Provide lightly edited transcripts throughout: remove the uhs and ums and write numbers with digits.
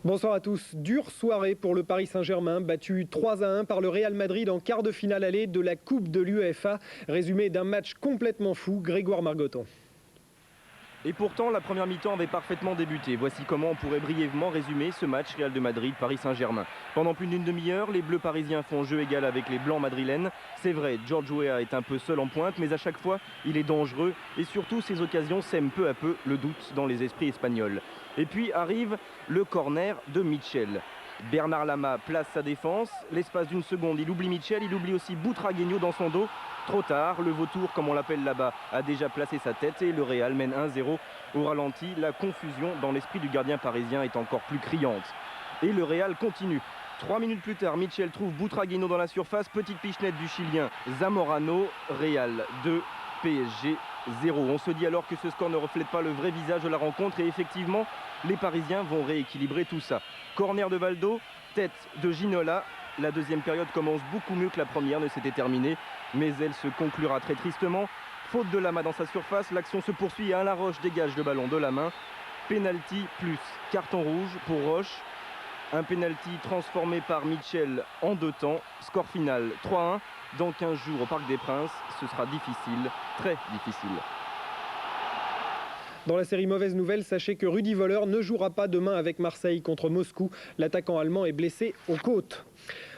Bonsoir à tous. Dure soirée pour le Paris Saint-Germain, battu 3-1 par le Real Madrid en quart de finale aller de la Coupe de l'UEFA. Résumé d'un match complètement fou, Grégoire Margoton. Et pourtant, la première mi-temps avait parfaitement débuté. Voici comment on pourrait brièvement résumer ce match Real de Madrid-Paris Saint-Germain. Pendant plus d'une demi-heure, les Bleus parisiens font jeu égal avec les Blancs madrilènes. C'est vrai, George Weah est un peu seul en pointe, mais à chaque fois, il est dangereux. Et surtout, ses occasions sèment peu à peu le doute dans les esprits espagnols. Et puis arrive le corner de Mitchell. Bernard Lama place sa défense. L'espace d'une seconde, il oublie Mitchell, il oublie aussi Butragueño dans son dos. Trop tard, le vautour, comme on l'appelle là-bas, a déjà placé sa tête et le Real mène 1-0 au ralenti. La confusion dans l'esprit du gardien parisien est encore plus criante. Et le Real continue. 3 minutes plus tard, Mitchell trouve Butragueño dans la surface. Petite pichenette du Chilien Zamorano. Real 2, PSG 0. On se dit alors que ce score ne reflète pas le vrai visage de la rencontre et effectivement, les Parisiens vont rééquilibrer tout ça. Corner de Valdo, tête de Ginola. La deuxième période commence beaucoup mieux que la première ne s'était terminée, mais elle se conclura très tristement. Faute de Lama dans sa surface, l'action se poursuit et Alain Roche dégage le ballon de la main. Penalty plus carton rouge pour Roche. Un penalty transformé par Mitchell en 2 temps. Score final 3-1. Dans 15 jours au Parc des Princes, ce sera difficile, très difficile. Dans la série mauvaise nouvelle, sachez que Rudi Völler ne jouera pas demain avec Marseille contre Moscou. L'attaquant allemand est blessé aux côtes.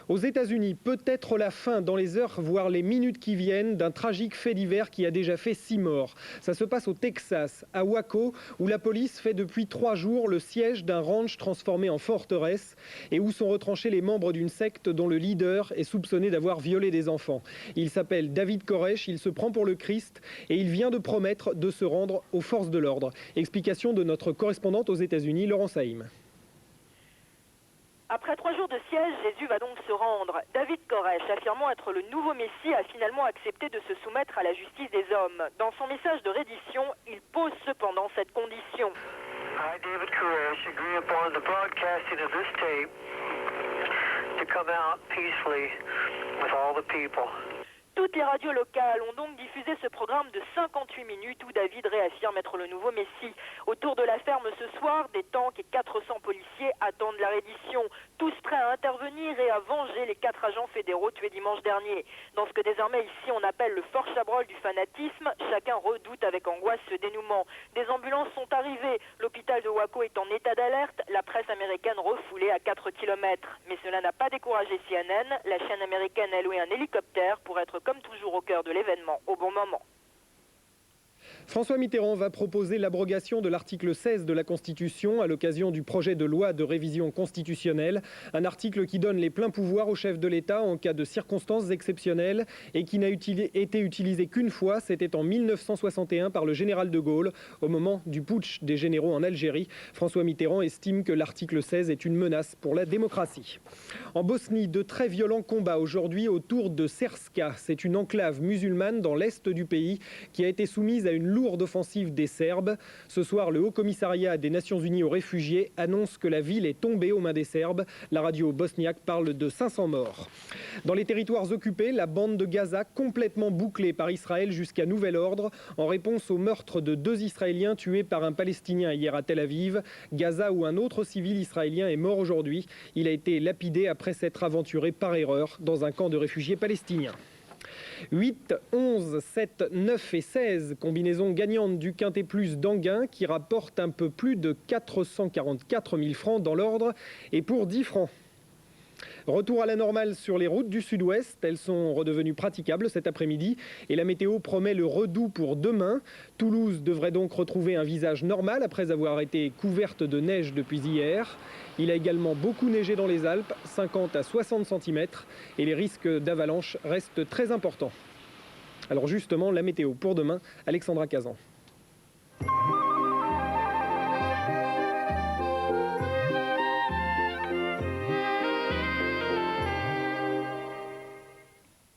Aux États-Unis, peut-être la fin dans les heures, voire les minutes qui viennent, d'un tragique fait divers qui a déjà fait 6 morts. Ça se passe au Texas, à Waco, où la police fait depuis 3 jours le siège d'un ranch transformé en forteresse et où sont retranchés les membres d'une secte dont le leader est soupçonné d'avoir violé des enfants. Il s'appelle David Koresh, il se prend pour le Christ et il vient de promettre de se rendre aux forces de l'ordre. Explication de notre correspondante aux États-Unis, Laurence Haïm. Après 3 jours de siège, Jésus va donc se rendre. David Koresh, affirmant être le nouveau Messie, a finalement accepté de se soumettre à la justice des hommes. Dans son message de reddition, il pose cependant cette condition. I, David Koresh, agree upon the broadcasting of this tape to come out peacefully with all the people. Toutes les radios locales ont donc diffusé ce programme de 58 minutes où David réaffirme être le nouveau Messie. Autour de la ferme ce soir, des tanks et 400 policiers attendent la reddition, tous prêts à intervenir et à venger les 4 agents fédéraux tués dimanche dernier. Dans ce que désormais ici on appelle le fort Chabrol du fanatisme, chacun redoute avec angoisse ce dénouement. Des ambulances sont arrivées, l'hôpital de Waco est en état d'alerte, la presse américaine refoulée à 4 km. Mais cela n'a pas découragé CNN, la chaîne américaine a loué un hélicoptère pour être comme toujours au cœur de l'événement, au bon moment. François Mitterrand va proposer l'abrogation de l'article 16 de la Constitution à l'occasion du projet de loi de révision constitutionnelle. Un article qui donne les pleins pouvoirs au chef de l'État en cas de circonstances exceptionnelles et qui n'a été utilisé qu'une fois, c'était en 1961 par le général de Gaulle au moment du putsch des généraux en Algérie. François Mitterrand estime que l'article 16 est une menace pour la démocratie. En Bosnie, de très violents combats aujourd'hui autour de Cerska. C'est une enclave musulmane dans l'est du pays qui a été soumise à une lourde offensive des Serbes. Ce soir, le Haut-Commissariat des Nations Unies aux réfugiés annonce que la ville est tombée aux mains des Serbes. La radio bosniaque parle de 500 morts. Dans les territoires occupés, la bande de Gaza complètement bouclée par Israël jusqu'à nouvel ordre en réponse au meurtre de 2 Israéliens tués par un Palestinien hier à Tel Aviv. Gaza où un autre civil israélien est mort aujourd'hui. Il a été lapidé après s'être aventuré par erreur dans un camp de réfugiés palestiniens. 8, 11, 7, 9 et 16, combinaison gagnante du Quintet Plus d'Anguin qui rapporte un peu plus de 444 000 francs dans l'ordre et pour 10 francs. Retour à la normale sur les routes du sud-ouest, elles sont redevenues praticables cet après-midi et la météo promet le redout pour demain. Toulouse devrait donc retrouver un visage normal après avoir été couverte de neige depuis hier. Il a également beaucoup neigé dans les Alpes, 50 à 60 cm et les risques d'avalanche restent très importants. Alors justement, la météo pour demain, Alexandra Cazan.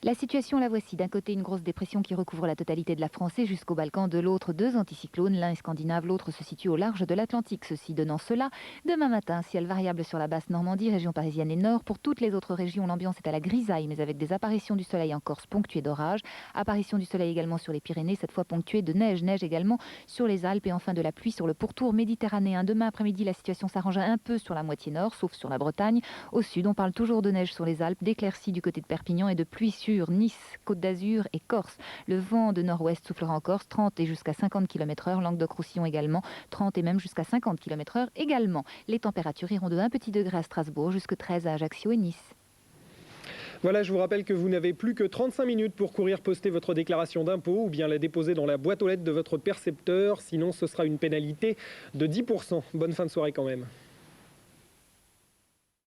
La situation, la voici. D'un côté, une grosse dépression qui recouvre la totalité de la France et jusqu'au Balkan. De l'autre, 2 anticyclones. L'un est scandinave, l'autre se situe au large de l'Atlantique. Ceci donnant cela. Demain matin, ciel variable sur la basse Normandie, région parisienne et nord. Pour toutes les autres régions, l'ambiance est à la grisaille, mais avec des apparitions du soleil en Corse ponctuées d'orages. Apparition du soleil également sur les Pyrénées, cette fois ponctuée de neige. Neige également sur les Alpes et enfin de la pluie sur le pourtour méditerranéen. Demain après-midi, la situation s'arrange un peu sur la moitié nord, sauf sur la Bretagne. Au sud, on parle toujours de neige sur les Alpes, d'éclaircies du côté de Perpignan et de pluie sur Nice, Côte d'Azur et Corse. Le vent de nord-ouest soufflera en Corse, 30 et jusqu'à 50 km/h. Languedoc-Roussillon également, 30 et même jusqu'à 50 km/h également. Les températures iront de 1 petit degré à Strasbourg jusqu'à 13 à Ajaccio et Nice. Voilà, je vous rappelle que vous n'avez plus que 35 minutes pour courir poster votre déclaration d'impôt ou bien la déposer dans la boîte aux lettres de votre percepteur. Sinon, ce sera une pénalité de 10%. Bonne fin de soirée quand même.